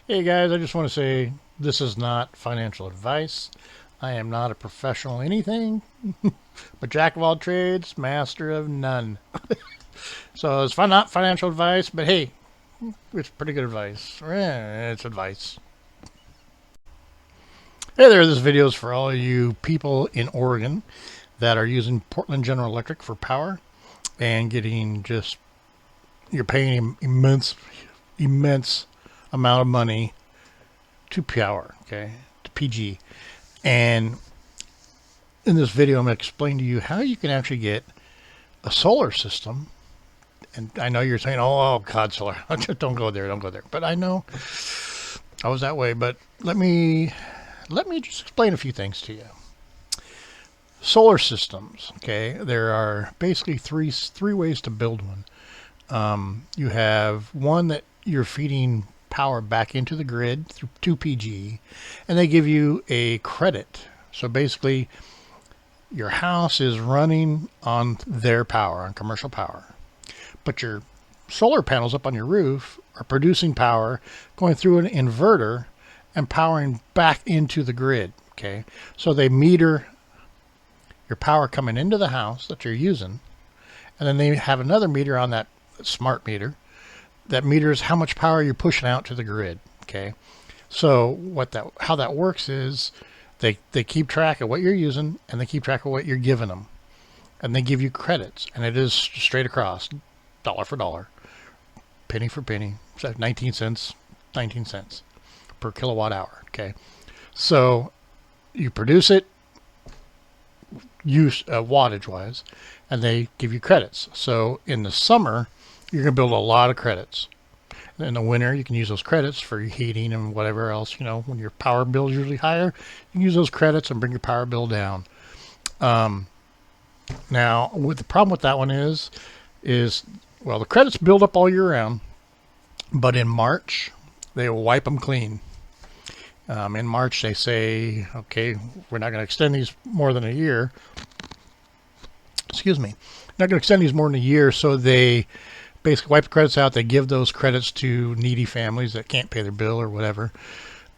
Hey guys, I just want to say this is not financial advice. I am not a professional anything, but jack of all trades, master of none. So it's not financial advice, but hey, it's pretty good advice. It's advice. Hey there, this video is for all you people in Oregon that are using Portland General Electric for power and getting just, you're paying immense amount of money to power, okay, to PG. And in this video, I'm going to explain to you how you can actually get a solar system. And I know you're saying, oh God, solar. Don't go there, don't go there. But I know I was that way. But let me just explain a few things to you. Solar systems, okay, there are basically three ways to build one. You have one that you're feeding power back into the grid through 2PG, and they give you a credit. So basically, your house is running on their power, on commercial power, but your solar panels up on your roof are producing power going through an inverter and powering back into the grid. Okay, so they meter your power coming into the house that you're using, and then they have another meter on that smart meter that meters how much power you're pushing out to the grid. Okay, so how that works is they keep track of what you're using, and they keep track of what you're giving them, and they give you credits, and it is straight across, dollar for dollar, penny for penny, so 19 cents per kilowatt hour. Okay, so you produce it, use wattage wise, and they give you credits. So in the summer, you're going to build a lot of credits. In the winter, you can use those credits for your heating and whatever else. You know, when your power bill is usually higher, you can use those credits and bring your power bill down. Now, what the problem with that one is well, the credits build up all year round, but in March, they will wipe them clean. In March, they say, okay, we're not going to extend these more than a year. Excuse me. Not going to extend these more than a year, so they basically wipe the credits out. They give those credits to needy families that can't pay their bill or whatever.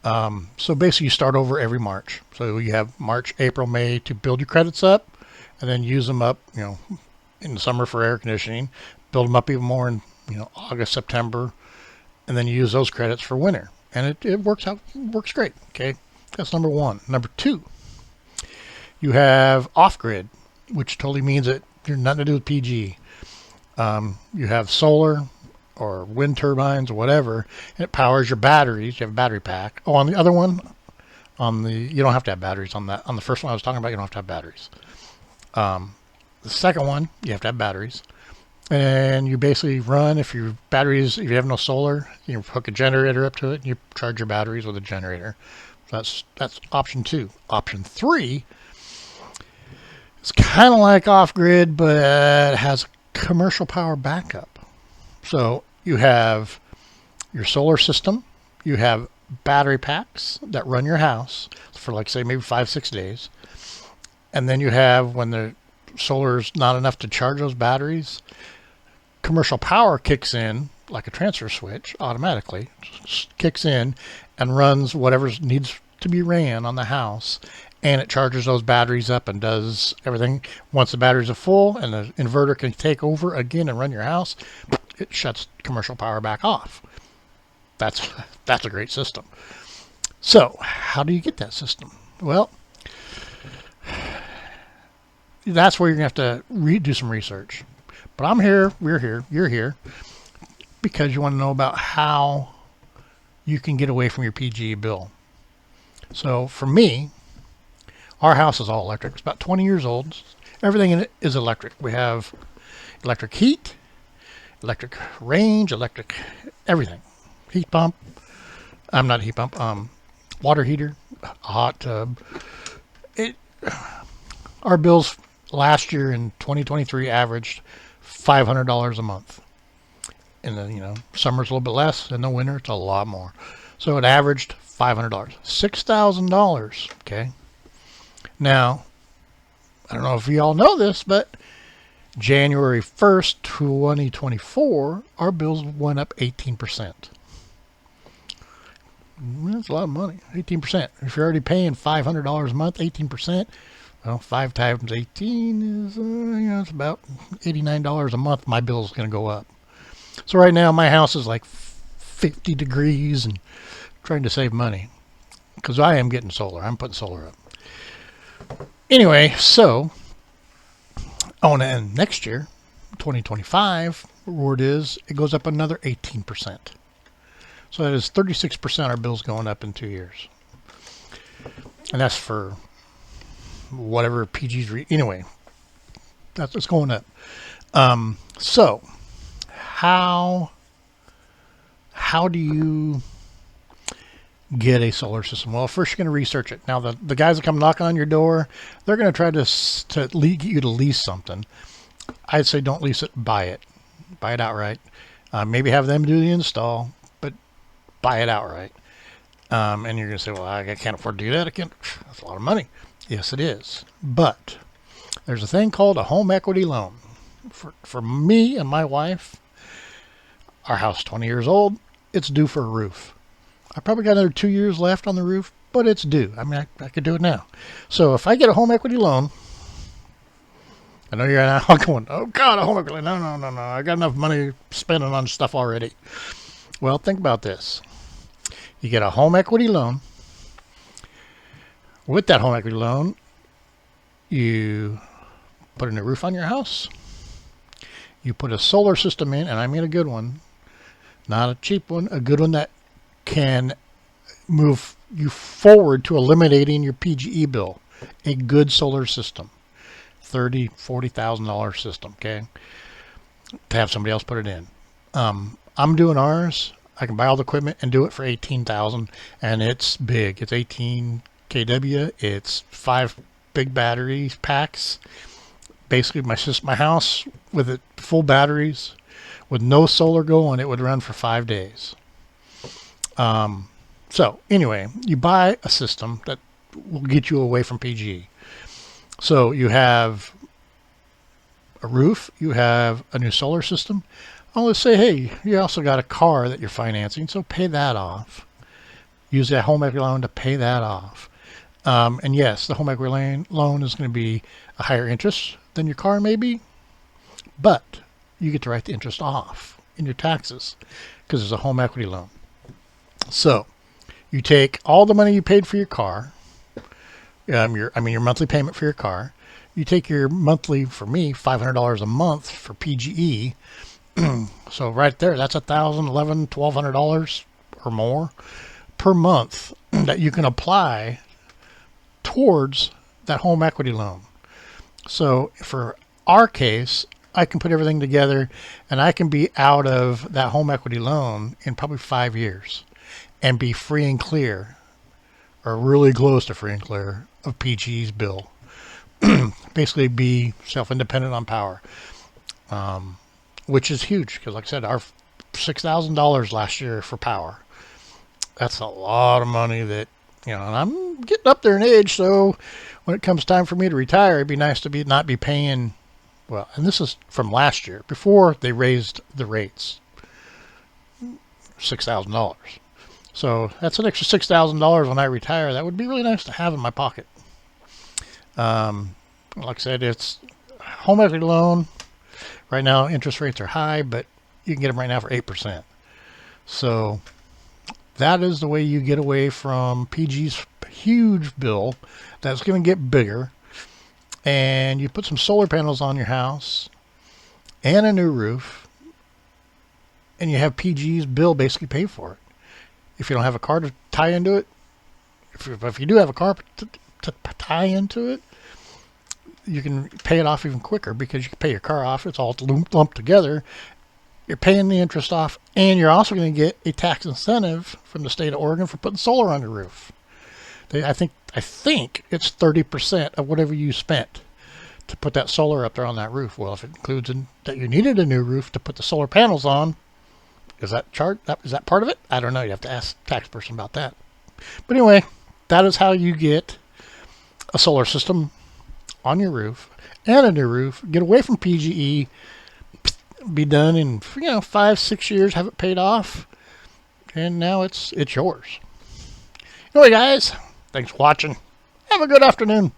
So basically you start over every March. So you have March, April, May to build your credits up, and then use them up, you know, in the summer for air conditioning, build them up even more in, you know, August, September, and then you use those credits for winter. And it works great. Okay. That's number one. Number two, you have off-grid, which totally means that you're nothing to do with PG. You have solar or wind turbines or whatever, and it powers your batteries. You have a battery pack. Oh, on the other one, you don't have to have batteries on that. On the first one I was talking about, you don't have to have batteries. The second one, you have to have batteries. And you basically run, if you have no solar, you hook a generator up to it and you charge your batteries with a generator. So that's option two. Option three, it's kind of like off-grid, but it has commercial power backup. So you have your solar system, you have battery packs that run your house for, like, say, maybe 5-6 days. And then you have, when the solar's not enough to charge those batteries, commercial power kicks in like a transfer switch automatically, kicks in and runs whatever needs to be ran on the house, and it charges those batteries up and does everything. Once the batteries are full and the inverter can take over again and run your house, it shuts commercial power back off. That's a great system. So how do you get that system? Well, that's where you're going to have to do some research. But I'm here, we're here, you're here, because you want to know about how you can get away from your PG bill. So for me, our house is all electric. It's about 20 years old. Everything in it is electric. We have electric heat, electric range, electric everything. Heat pump. I'm not a heat pump. Water heater, a hot tub. Our bills last year in 2023 averaged $500 a month. In the, you know, summer's a little bit less, in the winter it's a lot more. So it averaged $500, $6,000. Okay. Now, I don't know if you all know this, but January 1st, 2024, our bills went up 18%. That's a lot of money. 18%. If you're already paying $500 a month, 18%. Well, 5 times 18 is, it's about $89 a month. My bill is going to go up. So right now, my house is like 50 degrees and trying to save money because I am getting solar. I'm putting solar up. Anyway, so, and next year, 2025, reward is it goes up another 18%. So that is 36% our bill's going up in 2 years. And that's for whatever PG's anyway, that's what's going up. So how do you get a solar system? Well, first you're going to research it. Now the guys that come knocking on your door, they're going to try to get you to lease something. I'd say don't lease it, buy it outright. Maybe have them do the install, but buy it outright. And you're going to say, well, I can't afford to do that. That's a lot of money. Yes, it is. But there's a thing called a home equity loan. For me and my wife, our house is 20 years old. It's due for a roof. I probably got another 2 years left on the roof, but it's due. I mean, I could do it now. So if I get a home equity loan, I know you're now going, oh God, a home equity loan. No. I got enough money spending on stuff already. Well, think about this. You get a home equity loan. With that home equity loan, you put a new roof on your house. You put a solar system in, and I mean a good one, not a cheap one, a good one that can move you forward to eliminating your PGE bill. A good solar system, $30,000, $40,000 system, okay? To have somebody else put it in. I'm doing ours. I can buy all the equipment and do it for $18,000, and it's big. It's 18 kW. It's 5 big battery packs. Basically, my house with it full batteries, with no solar going, it would run for 5 days. So anyway, you buy a system that will get you away from PGE. So you have a roof, you have a new solar system. Oh, let's say, hey, you also got a car that you're financing, so pay that off. Use that home equity loan to pay that off. And yes, the home equity loan is going to be a higher interest than your car maybe, but you get to write the interest off in your taxes because it's a home equity loan. So you take all the money you paid for your car, your monthly payment for your car. You take your monthly, for me, $500 a month for PGE. So right there, that's $1,000, $1,100, $1,200 or more per month that you can apply towards that home equity loan. So for our case, I can put everything together and I can be out of that home equity loan in probably 5 years and be free and clear, or really close to free and clear, of PGE's bill. Basically be self-independent on power, which is huge because, like I said, our $6,000 last year for power. That's a lot of money that, and I'm getting up there in age, so when it comes time for me to retire, it'd be nice to not be paying, well, and this is from last year, before they raised the rates, $6,000. So that's an extra $6,000 when I retire. That would be really nice to have in my pocket. Like I said, it's home equity loan. Right now, interest rates are high, but you can get them right now for 8%. So that is the way you get away from PG's huge bill that's going to get bigger. And you put some solar panels on your house and a new roof, and you have PG's bill basically paid for it. If you don't have a car to tie into it, if you do have a car to tie into it, you can pay it off even quicker because you can pay your car off. It's all lumped together. You're paying the interest off, and you're also going to get a tax incentive from the state of Oregon for putting solar on your roof. I think it's 30% of whatever you spent to put that solar up there on that roof. Well, if it includes that you needed a new roof to put the solar panels on, is that part of it? I don't know. You have to ask the tax person about that. But anyway, that is how you get a solar system on your roof and a new roof. Get away from PGE. Be done in 5-6 years. Have it paid off, and now it's yours. Anyway, guys, thanks for watching. Have a good afternoon.